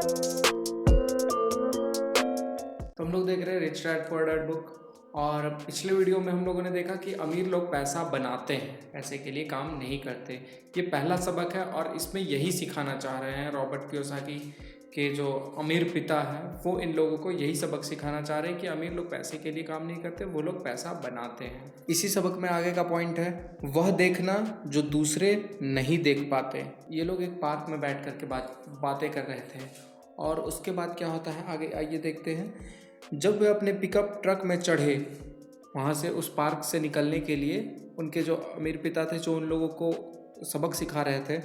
तो हम लोग देख रहे हैं rich dad poor dad book. और पिछले वीडियो में हम लोगों ने देखा कि अमीर लोग पैसा बनाते हैं, पैसे के लिए काम नहीं करते। ये पहला सबक है और इसमें यही सिखाना चाह रहे हैं रॉबर्ट कियोसाकी के जो अमीर पिता हैं, वो इन लोगों को यही सबक सिखाना चाह रहे हैं कि अमीर लोग पैसे के लिए काम नहीं करते, वो लोग पैसा बनाते हैं। इसी सबक में आगे का पॉइंट है वह देखना जो दूसरे नहीं देख पाते। ये लोग एक पार्क में बैठ करके बातें कर रहे थे और उसके बाद क्या होता है आगे आइए देखते हैं। जब वे अपने पिकअप ट्रक में चढ़े, वहाँ से उस पार्क से निकलने के लिए उनके जो अमीर पिता थे जो उन लोगों को सबक सिखा रहे थे,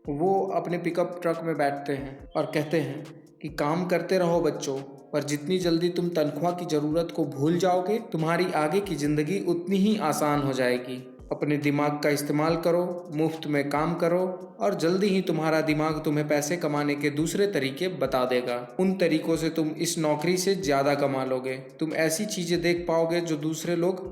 वो अपने पिकअप ट्रक में बैठते हैं और कहते हैं कि काम करते रहो बच्चों, पर जितनी जल्दी तुम तनख्वाह की ज़रूरत को भूल जाओगे, तुम्हारी आगे की ज़िंदगी उतनी ही आसान हो जाएगी। अपने दिमाग का इस्तेमाल करो, मुफ्त में काम करो और जल्दी ही तुम्हारा दिमाग तुम्हें पैसे कमाने के दूसरे तरीके बता देगा। उन तरीकों से तुम इस नौकरी से ज़्यादा कमा लोगे। तुम ऐसी चीज़ें देख पाओगे जो दूसरे लोग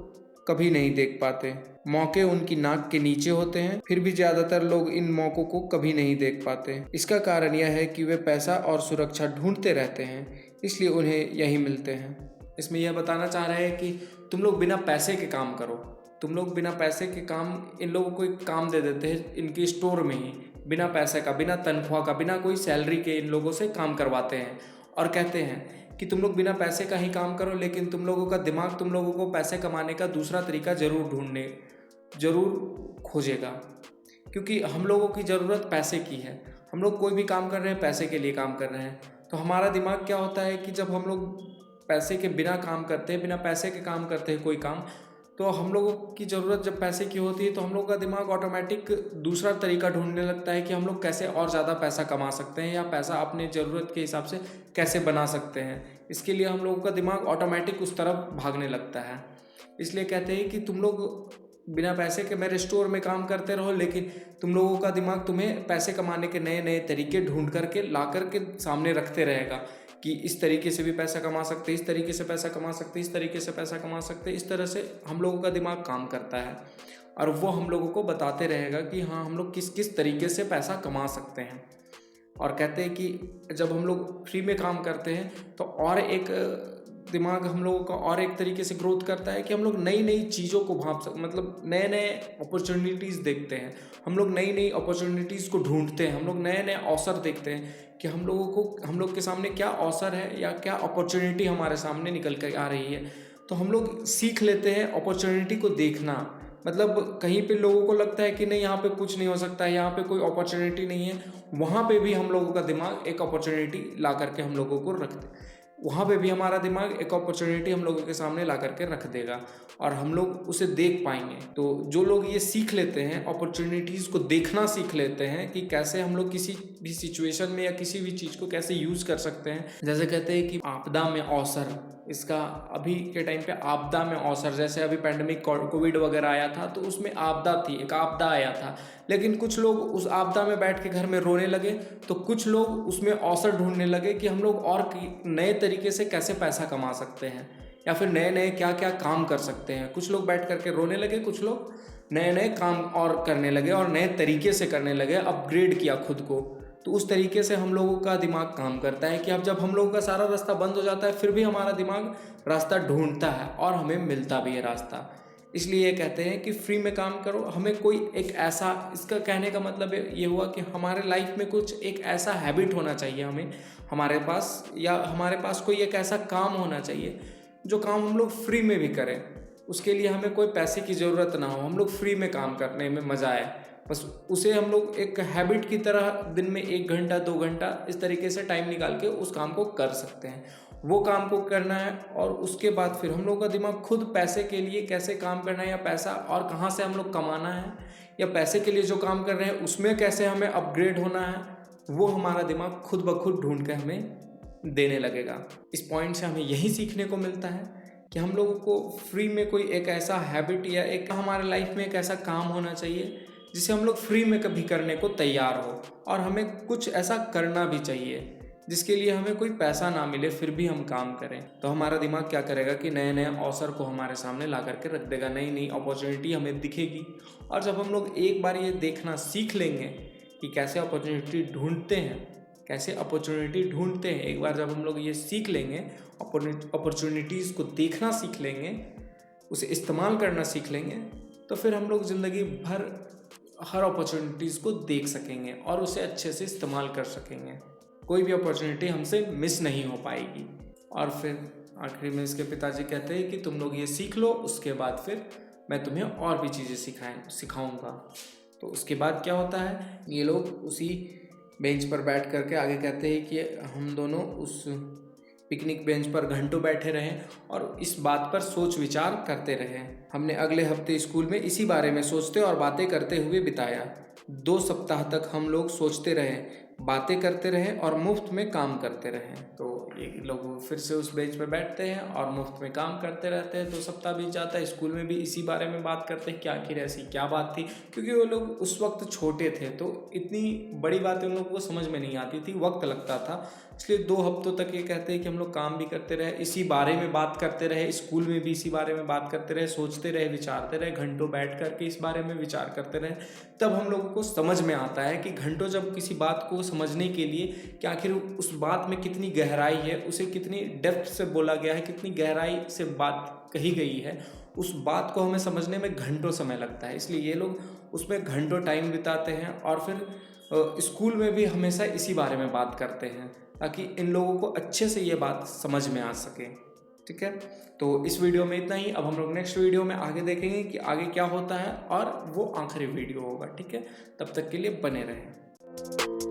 कभी नहीं देख पाते। मौके उनकी नाक के नीचे होते हैं, फिर भी ज़्यादातर लोग इन मौक़ों को कभी नहीं देख पाते। इसका कारण यह है कि वे पैसा और सुरक्षा ढूंढते रहते हैं, इसलिए उन्हें यही मिलते हैं। इसमें यह बताना चाह रहे हैं कि तुम लोग बिना पैसे के काम करो। तुम लोग बिना पैसे के काम, इन लोगों को एक काम दे देते हैं इनकी स्टोर में ही, बिना पैसे का, बिना तनख्वाह का, बिना कोई सैलरी के इन लोगों से काम करवाते हैं और कहते हैं कि तुम लोग बिना पैसे का ही काम करो, लेकिन तुम लोगों का दिमाग तुम लोगों को पैसे कमाने का दूसरा तरीका ज़रूर खोजेगा। क्योंकि हम लोगों की ज़रूरत पैसे की है। हम लोग कोई भी काम कर रहे हैं पैसे के लिए काम कर रहे हैं। तो हमारा दिमाग क्या होता है कि जब हम लोग पैसे के बिना काम करते हैं, बिना पैसे के काम करते हैं कोई काम, तो हम लोगों की ज़रूरत जब पैसे की होती है तो हम लोगों का दिमाग ऑटोमेटिक दूसरा तरीका ढूंढने लगता है कि हम लोग कैसे और ज़्यादा पैसा कमा सकते हैं या पैसा अपने ज़रूरत के हिसाब से कैसे बना सकते हैं। इसके लिए हम लोगों का दिमाग ऑटोमेटिक उस तरफ भागने लगता है। इसलिए कहते हैं कि तुम लोग बिना पैसे के मेरे स्टोर में काम करते रहो, लेकिन तुम लोगों का दिमाग तुम्हें पैसे कमाने के नए नए तरीके ढूंढ करके ला करके सामने रखते रहेगा कि इस तरीके से भी पैसा कमा सकते, इस तरीके से पैसा कमा सकते, इस तरीके से पैसा कमा सकते। इस तरह से हम लोगों का दिमाग काम करता है और वो हम लोगों को बताते रहेगा कि हाँ, हम लोग किस किस तरीके से पैसा कमा सकते हैं। और कहते हैं कि जब हम लोग फ्री में काम करते हैं तो और एक दिमाग हम लोगों का और एक तरीके से ग्रोथ करता है कि हम लोग नई नई चीज़ों को मतलब नए नए अपॉर्चुनिटीज़ देखते हैं। हम लोग नई नई अपॉर्चुनिटीज़ को ढूंढते हैं। हम लोग नए नए अवसर देखते हैं कि हम लोग के सामने क्या अवसर है या क्या अपॉर्चुनिटी हमारे सामने निकल कर आ रही है। तो हम लोग सीख लेते हैं अपॉर्चुनिटी को देखना। मतलब कहीं पे लोगों को लगता है कि नहीं, यहाँ पे कुछ नहीं हो सकता है, यहाँ पे कोई अपॉर्चुनिटी नहीं है, वहाँ पे भी हम लोगों का दिमाग एक अपॉर्चुनिटी ला करके हम लोगों को वहाँ पे भी हमारा दिमाग एक अपॉर्चुनिटी हम लोगों के सामने ला करके रख देगा और हम लोग उसे देख पाएंगे। तो जो लोग ये सीख लेते हैं, अपॉर्चुनिटीज़ को देखना सीख लेते हैं कि कैसे हम लोग किसी भी सिचुएशन में या किसी भी चीज़ को कैसे यूज़ कर सकते हैं। जैसे कहते हैं कि आपदा में अवसर, इसका अभी के टाइम पे आपदा में अवसर, जैसे अभी पैंडेमिक कोविड वगैरह आया था तो उसमें आपदा थी, एक आपदा आया था, लेकिन कुछ लोग उस आपदा में बैठ के घर में रोने लगे, तो कुछ लोग उसमें अवसर ढूंढने लगे कि हम लोग और नए तरीके से कैसे पैसा कमा सकते हैं या फिर नए नए क्या क्या काम कर सकते हैं। कुछ लोग बैठ करके रोने लगे, कुछ लोग नए नए काम और करने लगे और नए तरीके से करने लगे, अपग्रेड किया खुद को। तो उस तरीके से हम लोगों का दिमाग काम करता है कि अब जब हम लोगों का सारा रास्ता बंद हो जाता है फिर भी हमारा दिमाग रास्ता ढूंढता है और हमें मिलता भी है रास्ता। इसलिए ये कहते हैं कि फ्री में काम करो। हमें कोई एक ऐसा, इसका कहने का मतलब ये हुआ कि हमारे लाइफ में कुछ एक ऐसा हैबिट होना चाहिए हमें, हमारे पास कोई एक ऐसा काम होना चाहिए जो काम हम लोग फ्री में भी करें। उसके लिए हमें कोई पैसे की ज़रूरत ना हो, हम लोग फ्री में काम करने में मज़ा आए, बस उसे हम लोग एक हैबिट की तरह दिन में 1 घंटा 2 घंटा इस तरीके से टाइम निकाल के उस काम को कर सकते हैं। वो काम को करना है और उसके बाद फिर हम लोग का दिमाग खुद पैसे के लिए कैसे काम करना है या पैसा और कहाँ से हम लोग कमाना है या पैसे के लिए जो काम कर रहे हैं उसमें कैसे हमें अपग्रेड होना है, वो हमारा दिमाग खुद ब खुद ढूंढ के हमें देने लगेगा। इस पॉइंट से हमें यही सीखने को मिलता है कि हम लोगों को फ्री में कोई एक ऐसा हैबिट या एक हमारे लाइफ में एक ऐसा काम होना चाहिए जिसे हम लोग फ्री में कभी करने को तैयार हो, और हमें कुछ ऐसा करना भी चाहिए जिसके लिए हमें कोई पैसा ना मिले फिर भी हम काम करें। तो हमारा दिमाग क्या करेगा कि नए नए अवसर को हमारे सामने ला करके रख देगा, नई नई अपॉर्चुनिटी हमें दिखेगी। और जब हम लोग एक बार ये देखना सीख लेंगे कि कैसे अपॉर्चुनिटी ढूंढते हैं, कैसे अपॉर्चुनिटी ढूंढते हैं। एक बार जब हम लोग ये सीख लेंगे, अपॉर्चुनिटीज़ को देखना सीख लेंगे, उसे इस्तेमाल करना सीख लेंगे, तो फिर हम लोग ज़िंदगी भर हर अपॉर्चुनिटीज़ को देख सकेंगे और उसे अच्छे से इस्तेमाल कर सकेंगे। कोई भी अपॉर्चुनिटी हमसे मिस नहीं हो पाएगी। और फिर आखिरी में इसके पिताजी कहते हैं कि तुम लोग ये सीख लो, उसके बाद फिर मैं तुम्हें और भी चीज़ें सिखाऊंगा। तो उसके बाद क्या होता है, ये लोग उसी बेंच पर बैठ करके आगे कहते हैं कि हम दोनों उस पिकनिक बेंच पर घंटों बैठे रहें और इस बात पर सोच विचार करते रहें। हमने अगले हफ्ते स्कूल में इसी बारे में सोचते और बातें करते हुए बिताया। 2 सप्ताह तक हम लोग सोचते रहे, बातें करते रहे और मुफ्त में काम करते रहे। तो ये लोग फिर से उस बेंच पर बैठते हैं और मुफ्त में काम करते रहते हैं। 2 सप्ताह बीत जाता है, स्कूल में भी इसी बारे में बात करते हैं कि आखिर ऐसी क्या बात थी, क्योंकि वो लोग उस वक्त छोटे थे तो इतनी बड़ी बातें उन लोगों को समझ में नहीं आती थी, वक्त लगता था। इसलिए 2 हफ्तों तक ये कहते हैं कि हम लोग काम भी करते रहे, इसी बारे में बात करते रहे, स्कूल में भी इसी बारे में बात करते रहे, सोचते रहे, विचारते रहे, घंटों बैठ करके इस बारे में विचार करते रहे। तब हम लोगों को समझ में आता है कि घंटों जब किसी बात को समझने के लिए कि आखिर उस बात में कितनी गहराई है, उसे कितनी डेप्थ से बोला गया है, कितनी गहराई से बात कही गई है, उस बात को हमें समझने में घंटों समय लगता है। इसलिए ये लोग उसमें घंटों टाइम बिताते हैं और फिर स्कूल में भी हमेशा इसी बारे में बात करते हैं ताकि इन लोगों को अच्छे से ये बात समझ में आ सके। ठीक है, तो इस वीडियो में इतना ही। अब हम लोग नेक्स्ट वीडियो में आगे देखेंगे कि आगे क्या होता है और वो आखिरी वीडियो होगा। ठीक है, तब तक के लिए बने रहें।